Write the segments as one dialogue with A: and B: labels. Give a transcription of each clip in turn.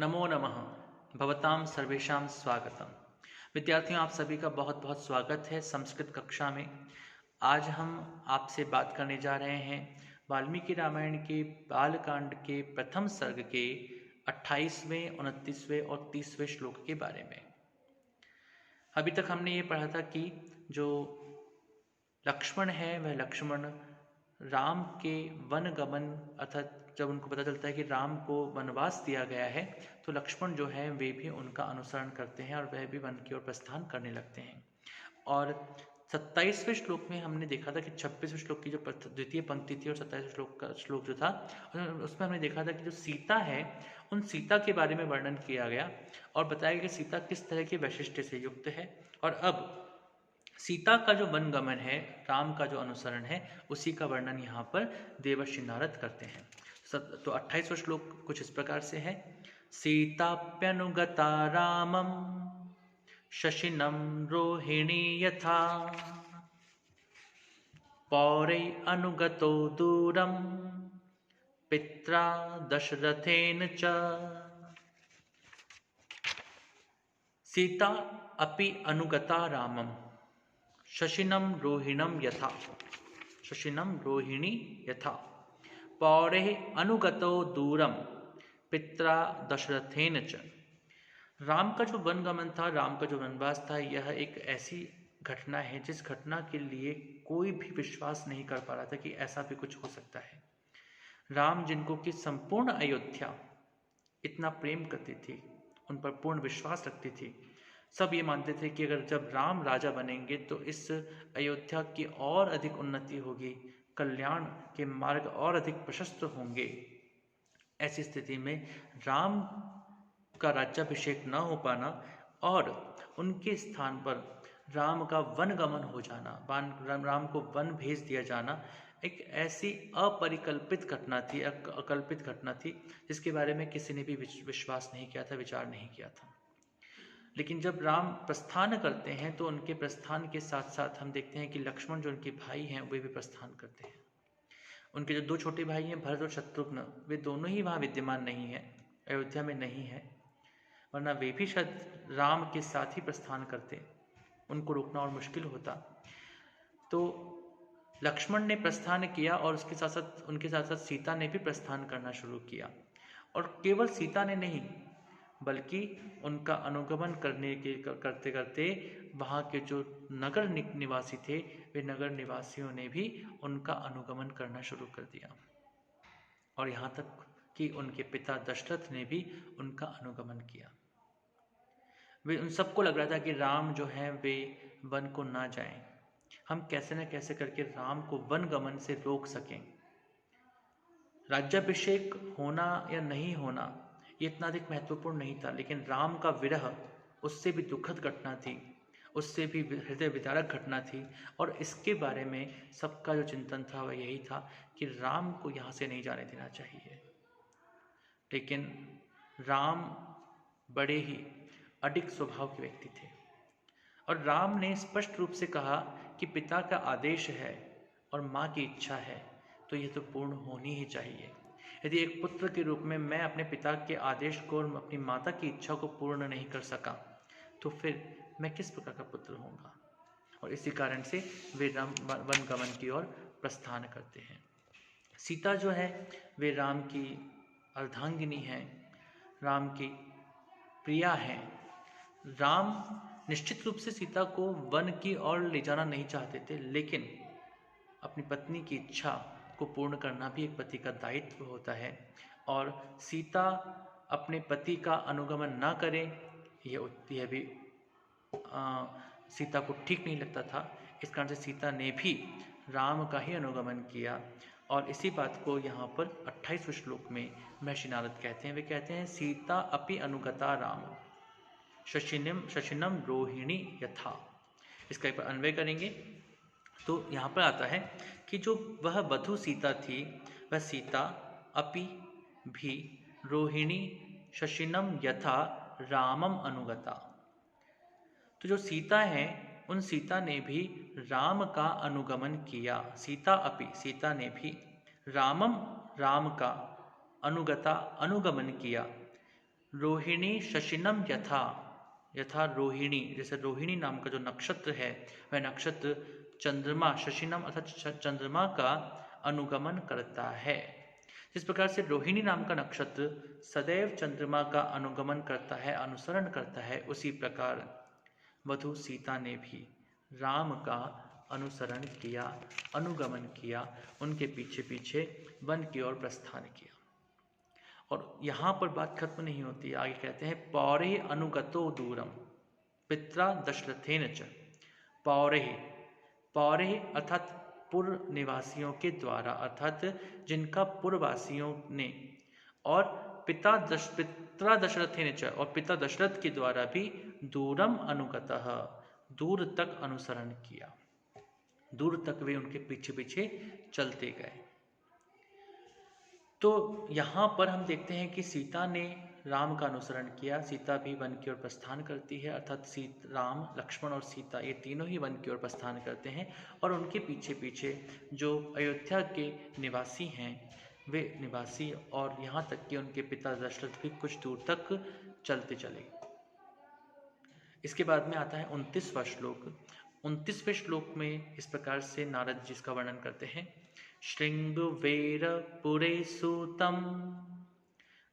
A: नमो नमः। भवतां सर्वेषां स्वागतम। विद्यार्थियों, आप सभी का बहुत बहुत स्वागत है संस्कृत कक्षा में। आज हम आपसे बात करने जा रहे हैं वाल्मीकि रामायण के बालकांड के प्रथम सर्ग के 28वें, 29वें और 30वें श्लोक के बारे में। अभी तक हमने ये पढ़ा था कि जो लक्ष्मण है वह लक्ष्मण राम के वन गमन अर्थात जब उनको पता चलता है कि राम को वनवास दिया गया है तो लक्ष्मण जो है वे भी उनका अनुसरण करते हैं और वह भी वन की ओर प्रस्थान करने लगते हैं। और 27वें श्लोक में हमने देखा था कि 26वें श्लोक की जो द्वितीय पंक्ति थी और 27वें श्लोक का श्लोक जो था उसमें हमने देखा था कि जो सीता है उन सीता के बारे में वर्णन किया गया और बताया गया कि सीता किस तरह के वैशिष्ट्य से युक्त है। और अब सीता का जो वनगमन है, राम का जो अनुसरण है, उसी का वर्णन यहाँ पर देवर्षि नारद करते हैं। तो 28वां श्लोक कुछ इस प्रकार से है। सीताप्यनुगता रामम शशिनम रोहिणी यथा पौरै अनुगतो दूरम पित्रा दशरथेन च सीता अपि अनुगता रामम शशिनम रोहिणम यथा शशिनम रोहिणी यथा पौरे अनुगतो दूरम पित्रा दशरथेन च। राम का जो वनगमन था, राम का जो वनवास था, यह एक ऐसी घटना है जिस घटना के लिए कोई भी विश्वास नहीं कर पा रहा था कि ऐसा भी कुछ हो सकता है। राम जिनको कि संपूर्ण अयोध्या इतना प्रेम करती थी, उन पर पूर्ण विश्वास रखती थी, सब ये मानते थे कि अगर जब राम राजा बनेंगे तो इस अयोध्या की और अधिक उन्नति होगी, कल्याण के मार्ग और अधिक प्रशस्त होंगे। ऐसी स्थिति में राम का राज्याभिषेक न हो पाना और उनके स्थान पर राम का वनगमन हो जाना, राम को वन भेज दिया जाना, एक ऐसी अपरिकल्पित घटना थी, अकल्पित घटना थी जिसके बारे में किसी ने भी विश्वास नहीं किया था, विचार नहीं किया था। लेकिन जब राम प्रस्थान करते हैं तो उनके प्रस्थान के साथ साथ हम देखते हैं कि लक्ष्मण जो उनके भाई हैं वे भी प्रस्थान करते हैं। उनके जो दो छोटे भाई हैं भरत और शत्रुघ्न, वे दोनों ही वहाँ विद्यमान नहीं हैं, अयोध्या में नहीं है, वरना वे भी शायद राम के साथ ही प्रस्थान करते, उनको रोकना और मुश्किल होता। तो लक्ष्मण ने प्रस्थान किया और उसके साथ साथ उनके साथ साथ सीता ने भी प्रस्थान करना शुरू किया। और केवल सीता ने नहीं बल्कि उनका अनुगमन करते करते वहाँ के जो नगर निवासी थे वे नगर निवासियों ने भी उनका अनुगमन करना शुरू कर दिया और यहाँ तक कि उनके पिता दशरथ ने भी उनका अनुगमन किया। वे उन सबको लग रहा था कि राम जो हैं वे वन को ना जाएं, हम कैसे न कैसे करके राम को वन गमन से रोक सकें। राज्याभिषेक होना या नहीं होना ये इतना अधिक महत्वपूर्ण नहीं था, लेकिन राम का विरह उससे भी दुखद घटना थी, उससे भी हृदय विदारक घटना थी। और इसके बारे में सबका जो चिंतन था वह यही था कि राम को यहाँ से नहीं जाने देना चाहिए। लेकिन राम बड़े ही अडिग स्वभाव के व्यक्ति थे और राम ने स्पष्ट रूप से कहा कि पिता का आदेश है और माँ की इच्छा है तो ये तो पूर्ण होनी ही चाहिए। यदि एक पुत्र के रूप में मैं अपने पिता के आदेश को और अपनी माता की इच्छा को पूर्ण नहीं कर सका तो फिर मैं किस प्रकार का पुत्र होऊंगा। और इसी कारण से वे वन गमन की ओर प्रस्थान करते हैं। सीता जो है वे राम की अर्धांगिनी है, राम की प्रिया है। राम निश्चित रूप से सीता को वन की ओर ले जाना नहीं चाहते थे, लेकिन अपनी पत्नी की इच्छा को पूर्ण करना भी एक पति का दायित्व होता है। और सीता अपने पति का अनुगमन ना करे यह भी सीता को ठीक नहीं लगता था। इस कारण से सीता ने भी राम का ही अनुगमन किया। और इसी बात को यहाँ पर 28वें श्लोक में महर्षि नारद कहते हैं। वे कहते हैं सीता अपि अनुगता राम शशिनम रोहिणी यथा। इसका एक बार अन्वय करेंगे तो यहाँ पर आता है कि जो वह वधु सीता थी वह सीता अपि भी रोहिणी शशिनम यथा रामम अनुगता। तो जो सीता है उन सीता ने भी राम का अनुगमन किया। सीता अपि सीता ने भी रामम राम का अनुगता अनुगमन किया रोहिणी शशिनम यथा, यथा रोहिणी, जैसे रोहिणी नाम का जो नक्षत्र है वह नक्षत्र चंद्रमा, शशिनम अर्थात चंद्रमा का अनुगमन करता है। जिस प्रकार से रोहिणी नाम का नक्षत्र सदैव चंद्रमा का अनुगमन करता है, अनुसरण करता है, उसी प्रकार वधू सीता ने भी राम का अनुसरण किया, अनुगमन किया, उनके पीछे पीछे वन की ओर प्रस्थान किया। और यहाँ पर बात खत्म नहीं होती, आगे कहते हैं पौरे अनुगतो दूरम पित्रा दशरथेन च। पौरे, पौरे अर्थात पूर्व निवासियों के द्वारा, अर्थात जिनका पूर्ववासियों ने, और पिता दशरथेन च, और पिता दशरथ के द्वारा भी दूरम अनुगतः, दूर तक अनुसरण किया, दूर तक वे उनके पीछे पीछे चलते गए। तो यहाँ पर हम देखते हैं कि सीता ने राम का अनुसरण किया, सीता भी वन की ओर प्रस्थान करती है, अर्थात राम, लक्ष्मण और सीता ये तीनों ही वन की ओर प्रस्थान करते हैं। और उनके पीछे पीछे जो अयोध्या के निवासी हैं वे निवासी, और यहाँ तक कि उनके पिता दशरथ भी कुछ दूर तक चलते चले। इसके बाद में आता है 29वां श्लोक। 29वें श्लोक में इस प्रकार से नारद जी इसका वर्णन करते हैं। शृंगवेरपुरे सूतं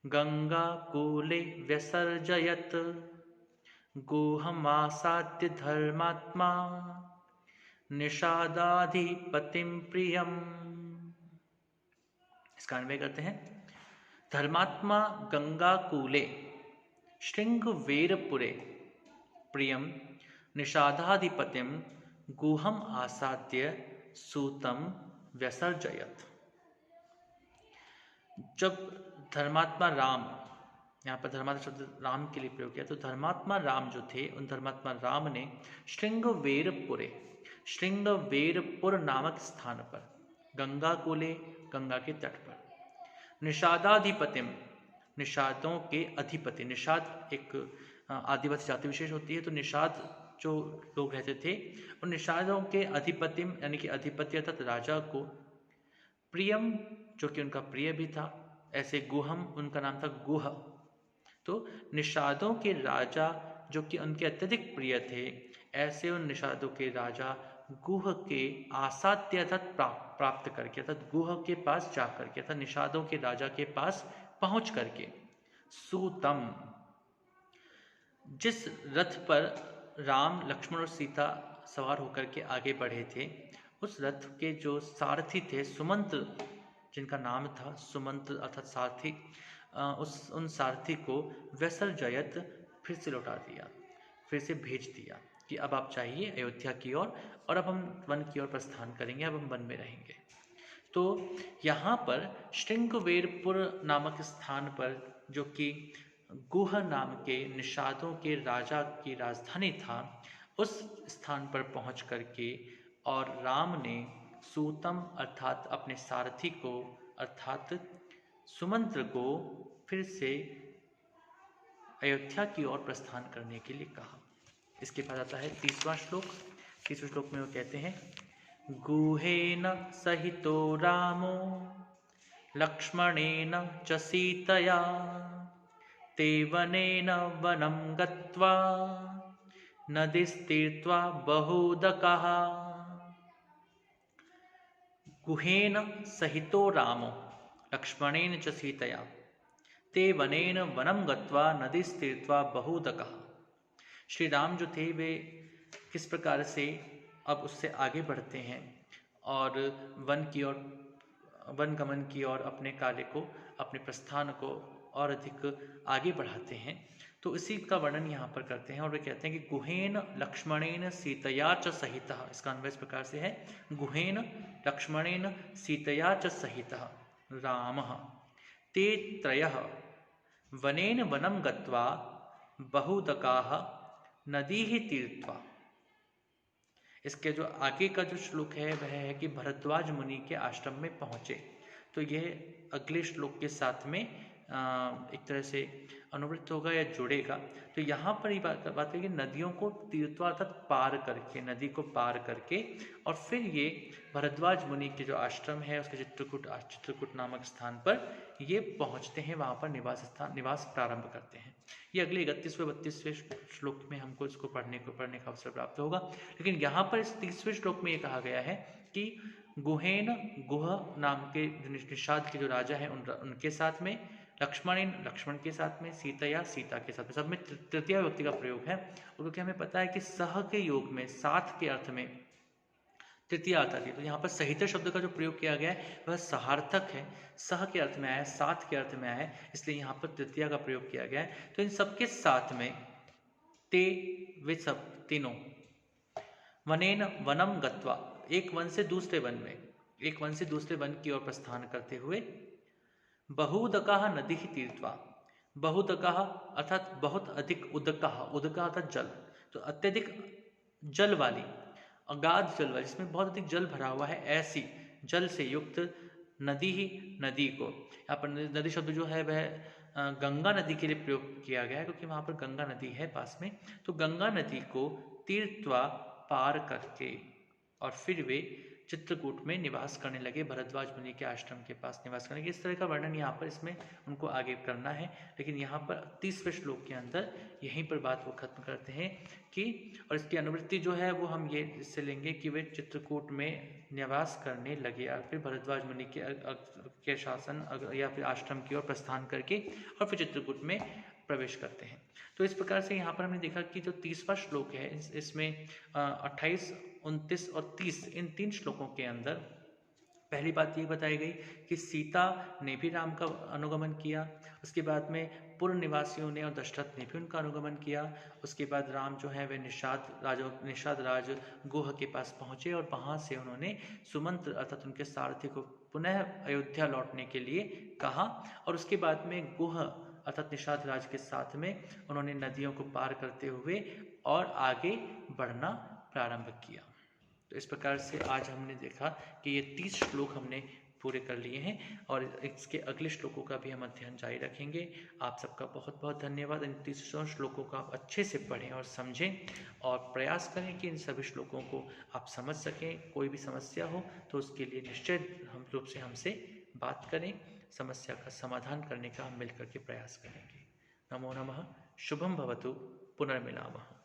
A: गंगाकूले व्यसर्जयत् गुहमासाद्य धर्मात्मा निषादाधिपतिं प्रियम्। इसका अन्वय करते हैं। धर्मात्मा गंगाकूले शृंगवेरपुरे प्रियम निषादाधिपतिम गुहम आसाद्य सूतम व्यसर्जयत। जब धर्मात्मा राम, यहाँ पर धर्मात्मा शब्द राम के लिए प्रयोग किया, तो धर्मात्मा राम जो थे, उन धर्मात्मा राम ने शृंगवेरपुरे, शृंगवेरपुर नामक स्थान पर, गंगा कूले, गंगा के तट पर, निषादाधिपतिम, निषादों के अधिपति, निषाद एक आदिवासी जाति विशेष होती है, तो निषाद जो लोग रहते थे उन निषादों के अधिपतिम यानी कि अधिपति अर्थात राजा को, प्रियम जो कि उनका प्रिय भी था, ऐसे गुहम उनका नाम था गुह, तो निषादों के राजा जो कि उनके अत्यधिक प्रिय थे, ऐसे उन निषादों के राजा गुह के आसाद्य अर्थात प्राप्त करके, अर्थात गुह के पास जा करके, अर्थात निषादों के राजा के पास पहुंच करके, सूतम, जिस रथ पर राम, लक्ष्मण और सीता सवार होकर के आगे बढ़े थे, उस रथ के जो सारथी थे, सुमंत्र जिनका नाम था, सुमंत्र अर्थात सारथी, उन सारथी को व्यसर्जयत, फिर से लौटा दिया, फिर से भेज दिया कि अब आप चाहिए अयोध्या की ओर, और अब हम वन की ओर प्रस्थान करेंगे, अब हम वन में रहेंगे। तो यहाँ पर शृंगवेरपुर नामक स्थान पर, जो कि गुह नाम के निषादों के राजा की राजधानी था, उस स्थान पर पहुंच करके और राम ने सूतम अर्थात अपने सारथी को, अर्थात सुमंत्र को फिर से अयोध्या की ओर प्रस्थान करने के लिए कहा। इसके बाद आता है 30वां श्लोक। 30वें श्लोक में वो कहते हैं, गुहेन सहितो रामो लक्ष्मणेन च सीतया ते वनेन वनं गत्वा नदीस्तीर्त्वा बहुदकः। गुहेन सहितो रामो लक्ष्मणेन च सीतया ते वनेन वनं गत्वा नदीस्तीर्त्वा बहुदकः। श्री राम जो थे वे किस प्रकार से अब उससे आगे बढ़ते हैं और वन की ओर, वन गमन की ओर अपने कार्य को, अपने प्रस्थान को और अधिक आगे बढ़ाते हैं, तो इसी का वर्णन यहाँ पर करते हैं। और वे कहते हैं कि गुहेन लक्ष्मणेन सीतया च सहितः। इसका अन्वय इस प्रकार से है, गुहेन लक्ष्मणेन सीतया च सहितः रामः ते त्रयः वनेन वनं गत्वा बहुदकाः नदीः तीर्त्वा। इसके जो आगे का जो श्लोक है वह है कि भरद्वाज मुनि के आश्रम में पहुँचे। तो यह अगले श्लोक के साथ में एक तरह से अनुवृत्त होगा या जुड़ेगा। तो यहाँ पर ही बात करेंगे नदियों को तीर्थवा अर्थात पार करके, नदी को पार करके, और फिर ये भरद्वाज मुनि के जो आश्रम है उसके चित्रकूट नामक स्थान पर ये पहुँचते हैं, वहाँ पर निवास प्रारंभ करते हैं। ये अगले 31वें 32वें श्लोक में हमको इसको पढ़ने का अवसर प्राप्त होगा। लेकिन यहाँ पर इस 30वें श्लोक में ये कहा गया है कि गुहेन गुह नाम के निषाद के जो राजा हैं उनके साथ में, लक्ष्मण के साथ में, सीता के साथ में, सब में तृतीय व्यक्ति का प्रयोग है। और क्योंकि हमें पता है कि सह के योग में साथ के अर्थ में तृतीय आता है, तो यहाँ पर सहित शब्द का जो प्रयोग किया गया है वह सहार्थक है, सह के अर्थ में आया है, साथ के अर्थ में आया है, इसलिए यहाँ पर तृतीय का प्रयोग किया गया है। तो इन सबके साथ में ते वे सब तीनों वनेन वनम गत्वा, एक वन से दूसरे वन की ओर प्रस्थान करते हुए, बहुदकः नदी तीर्थवा, बहुदकः अर्थात बहुत अधिक, उदकः अर्थात जल, तो अत्यधिक जल वाली, अगाध जल वाली, जिसमें बहुत अधिक जल भरा हुआ है, ऐसी जल से युक्त नदी को, यहाँ पर नदी शब्द जो है वह गंगा नदी के लिए प्रयोग किया गया है, क्योंकि वहाँ पर गंगा नदी है पास में। तो गंगा नदी को तीर्थवा पार करके और फिर वे चित्रकूट में निवास करने लगे, भरद्वाज मुनि के आश्रम के पास निवास करने लगे। इस तरह का वर्णन यहाँ पर इसमें उनको आगे करना है, लेकिन यहाँ पर 30वें श्लोक के अंदर यहीं पर बात वो खत्म करते हैं कि, और इसकी अनुवृत्ति जो है वो हम ये इससे लेंगे कि वे चित्रकूट में निवास करने लगे, और फिर भरद्वाज मुनि के शासन या फिर आश्रम की ओर प्रस्थान करके और फिर चित्रकूट में प्रवेश करते हैं। तो इस प्रकार से यहाँ पर हमने देखा कि जो 30वां श्लोक है इसमें 28, 29 और 30 इन 3 श्लोकों के अंदर पहली बात ये बताई गई कि सीता ने भी राम का अनुगमन किया, उसके बाद में पूर्व निवासियों ने और दशरथ ने भी उनका अनुगमन किया, उसके बाद राम जो है वे निषाद राज गुह के पास पहुँचे और वहाँ से उन्होंने सुमंत्र अर्थात उनके सारथी को पुनः अयोध्या लौटने के लिए कहा, और उसके बाद में गुह अर्थात निषाद राज के साथ में उन्होंने नदियों को पार करते हुए और आगे बढ़ना प्रारंभ किया। तो इस प्रकार से आज हमने देखा कि ये 30 श्लोक हमने पूरे कर लिए हैं, और इसके अगले श्लोकों का भी हम अध्ययन जारी रखेंगे। आप सबका बहुत बहुत धन्यवाद। इन 30 श्लोकों को आप अच्छे से पढ़ें और समझें, और प्रयास करें कि इन सभी श्लोकों को आप समझ सकें। कोई भी समस्या हो तो उसके लिए निश्चित रूप से हमसे बात करें, समस्या का समाधान करने का हम मिलकर के प्रयास करेंगे। नमो नमः। शुभम भवतु। पुनर्मिलामः।